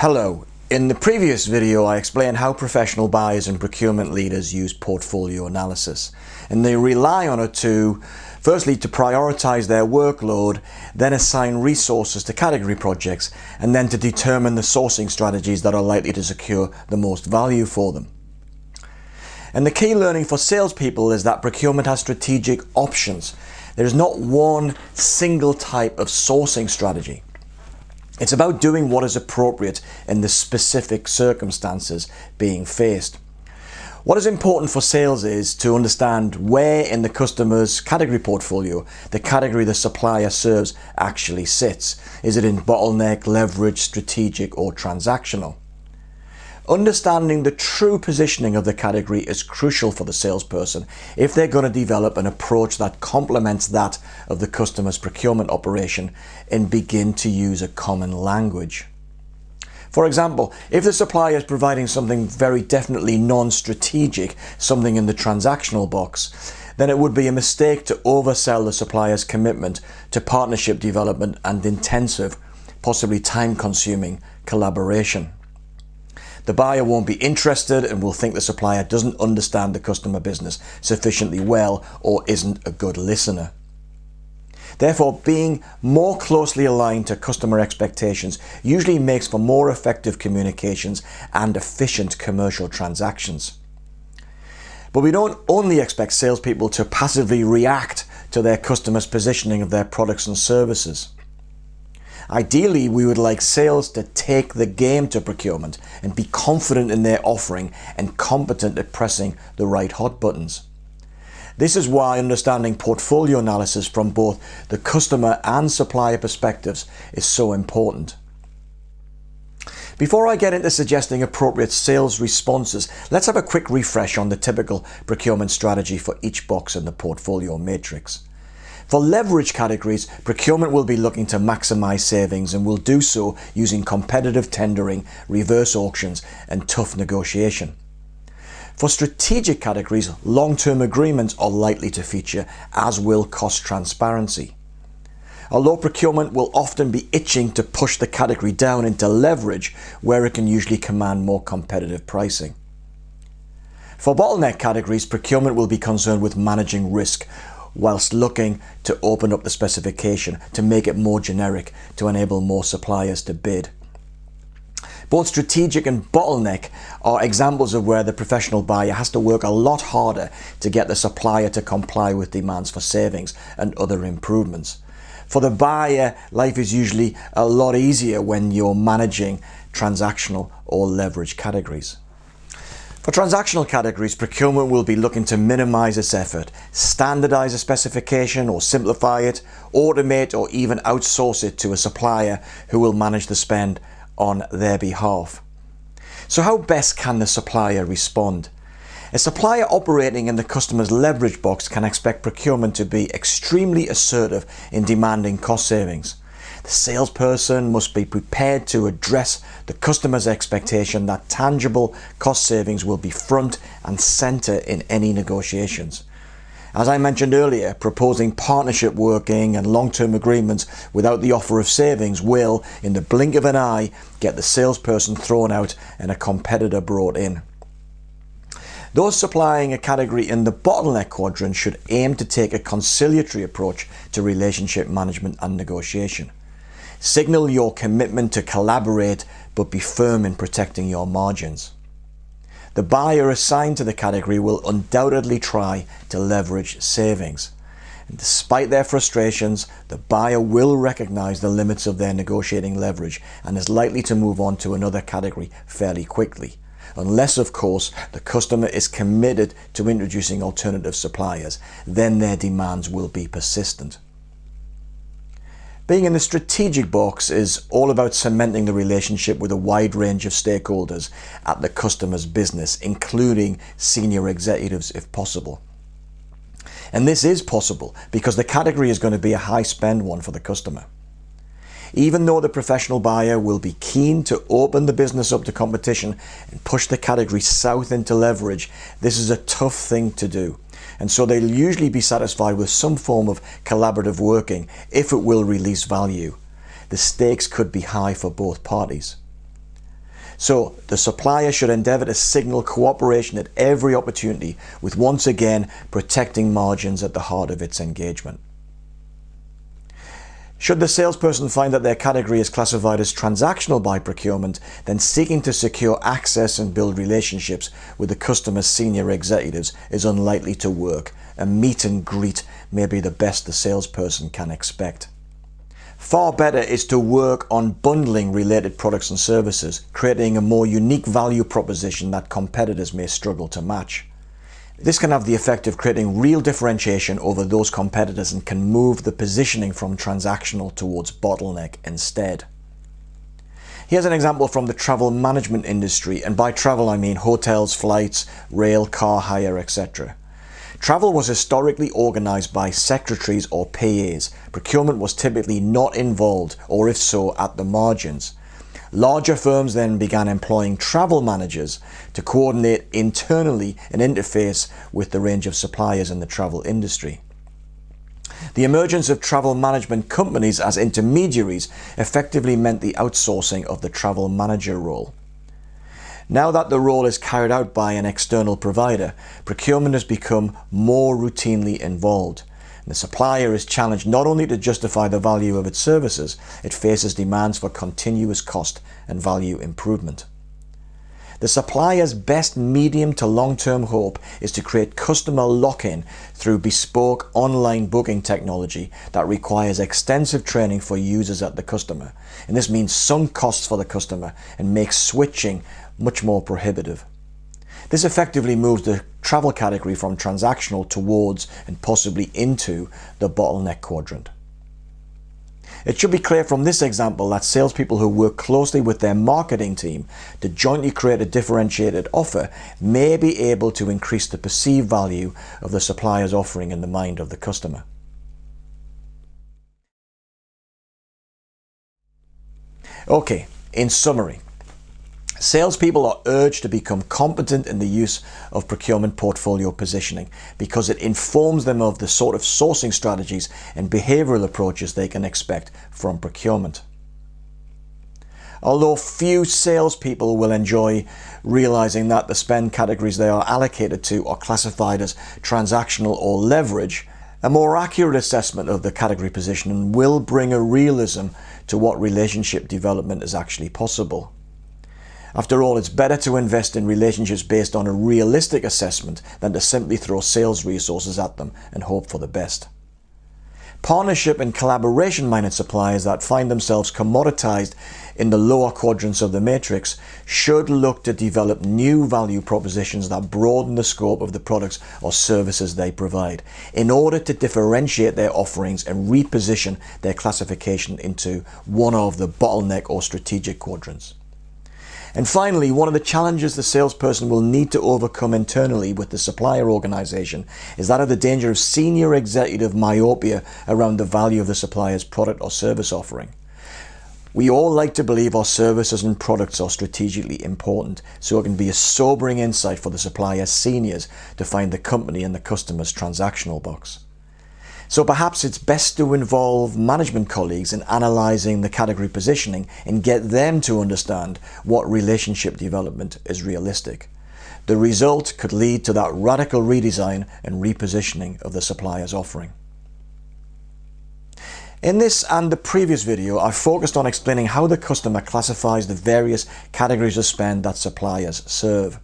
Hello. In the previous video I explained how professional buyers and procurement leaders use portfolio analysis, and they rely on it to firstly to prioritize their workload, then assign resources to category projects, and then to determine the sourcing strategies that are likely to secure the most value for them. And the key learning for salespeople is that procurement has strategic options. There is not one single type of sourcing strategy. It's about doing what is appropriate in the specific circumstances being faced. What is important for sales is to understand where in the customer's category portfolio the category the supplier serves actually sits. Is it in bottleneck, leverage, strategic, or transactional? Understanding the true positioning of the category is crucial for the salesperson if they're going to develop an approach that complements that of the customer's procurement operation and begin to use a common language. For example, if the supplier is providing something very definitely non-strategic, something in the transactional box, then it would be a mistake to oversell the supplier's commitment to partnership development and intensive, possibly time-consuming collaboration. The buyer won't be interested and will think the supplier doesn't understand the customer business sufficiently well or isn't a good listener. Therefore, being more closely aligned to customer expectations usually makes for more effective communications and efficient commercial transactions. But we don't only expect salespeople to passively react to their customers' positioning of their products and services. Ideally, we would like sales to take the game to procurement and be confident in their offering and competent at pressing the right hot buttons. This is why understanding portfolio analysis from both the customer and supplier perspectives is so important. Before I get into suggesting appropriate sales responses, let's have a quick refresh on the typical procurement strategy for each box in the portfolio matrix. For leverage categories, procurement will be looking to maximize savings and will do so using competitive tendering, reverse auctions, and tough negotiation. For strategic categories, long-term agreements are likely to feature, as will cost transparency. Although procurement will often be itching to push the category down into leverage, where it can usually command more competitive pricing. For bottleneck categories, procurement will be concerned with managing risk, whilst looking to open up the specification to make it more generic to enable more suppliers to bid. Both strategic and bottleneck are examples of where the professional buyer has to work a lot harder to get the supplier to comply with demands for savings and other improvements. For the buyer, life is usually a lot easier when you're managing transactional or leverage categories. For transactional categories, procurement will be looking to minimize its effort, standardize a specification or simplify it, automate or even outsource it to a supplier who will manage the spend on their behalf. So how best can the supplier respond? A supplier operating in the customer's leverage box can expect procurement to be extremely assertive in demanding cost savings. The salesperson must be prepared to address the customer's expectation that tangible cost savings will be front and center in any negotiations. As I mentioned earlier, proposing partnership working and long-term agreements without the offer of savings will, in the blink of an eye, get the salesperson thrown out and a competitor brought in. Those supplying a category in the bottleneck quadrant should aim to take a conciliatory approach to relationship management and negotiation. Signal your commitment to collaborate, but be firm in protecting your margins. The buyer assigned to the category will undoubtedly try to leverage savings. And despite their frustrations, the buyer will recognize the limits of their negotiating leverage and is likely to move on to another category fairly quickly. Unless, of course, the customer is committed to introducing alternative suppliers, then their demands will be persistent. Being in the strategic box is all about cementing the relationship with a wide range of stakeholders at the customer's business, including senior executives if possible. And this is possible because the category is going to be a high spend one for the customer. Even though the professional buyer will be keen to open the business up to competition and push the category south into leverage, this is a tough thing to do. And so they'll usually be satisfied with some form of collaborative working if it will release value. The stakes could be high for both parties. So the supplier should endeavour to signal cooperation at every opportunity, with once again protecting margins at the heart of its engagement. Should the salesperson find that their category is classified as transactional by procurement, then seeking to secure access and build relationships with the customer's senior executives is unlikely to work. A meet and greet may be the best the salesperson can expect. Far better is to work on bundling related products and services, creating a more unique value proposition that competitors may struggle to match. This can have the effect of creating real differentiation over those competitors and can move the positioning from transactional towards bottleneck instead. Here's an example from the travel management industry, and by travel I mean hotels, flights, rail, car hire, etc. Travel was historically organised by secretaries or PAs. Procurement was typically not involved, or if so, at the margins. Larger firms then began employing travel managers to coordinate internally and interface with the range of suppliers in the travel industry. The emergence of travel management companies as intermediaries effectively meant the outsourcing of the travel manager role. Now that the role is carried out by an external provider, procurement has become more routinely involved. The supplier is challenged not only to justify the value of its services, it faces demands for continuous cost and value improvement. The supplier's best medium to long-term hope is to create customer lock-in through bespoke online booking technology that requires extensive training for users at the customer. And this means sunk costs for the customer and makes switching much more prohibitive. This effectively moves the travel category from transactional towards and possibly into the bottleneck quadrant. It should be clear from this example that salespeople who work closely with their marketing team to jointly create a differentiated offer may be able to increase the perceived value of the supplier's offering in the mind of the customer. Okay, in summary, salespeople are urged to become competent in the use of procurement portfolio positioning because it informs them of the sort of sourcing strategies and behavioral approaches they can expect from procurement. Although few salespeople will enjoy realizing that the spend categories they are allocated to are classified as transactional or leverage, a more accurate assessment of the category positioning will bring a realism to what relationship development is actually possible. After all, it's better to invest in relationships based on a realistic assessment than to simply throw sales resources at them and hope for the best. Partnership and collaboration-minded suppliers that find themselves commoditized in the lower quadrants of the matrix should look to develop new value propositions that broaden the scope of the products or services they provide in order to differentiate their offerings and reposition their classification into one of the bottleneck or strategic quadrants. And finally, one of the challenges the salesperson will need to overcome internally with the supplier organization is that of the danger of senior executive myopia around the value of the supplier's product or service offering. We all like to believe our services and products are strategically important, so it can be a sobering insight for the supplier's seniors to find the company in the customer's transactional box. So perhaps it's best to involve management colleagues in analysing the category positioning and get them to understand what relationship development is realistic. The result could lead to that radical redesign and repositioning of the supplier's offering. In this and the previous video, I focused on explaining how the customer classifies the various categories of spend that suppliers serve.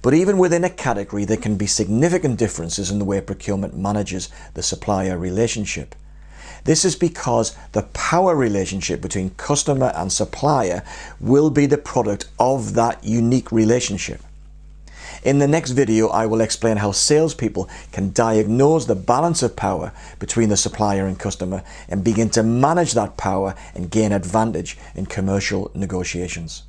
But even within a category, there can be significant differences in the way procurement manages the supplier relationship. This is because the power relationship between customer and supplier will be the product of that unique relationship. In the next video, I will explain how salespeople can diagnose the balance of power between the supplier and customer and begin to manage that power and gain advantage in commercial negotiations.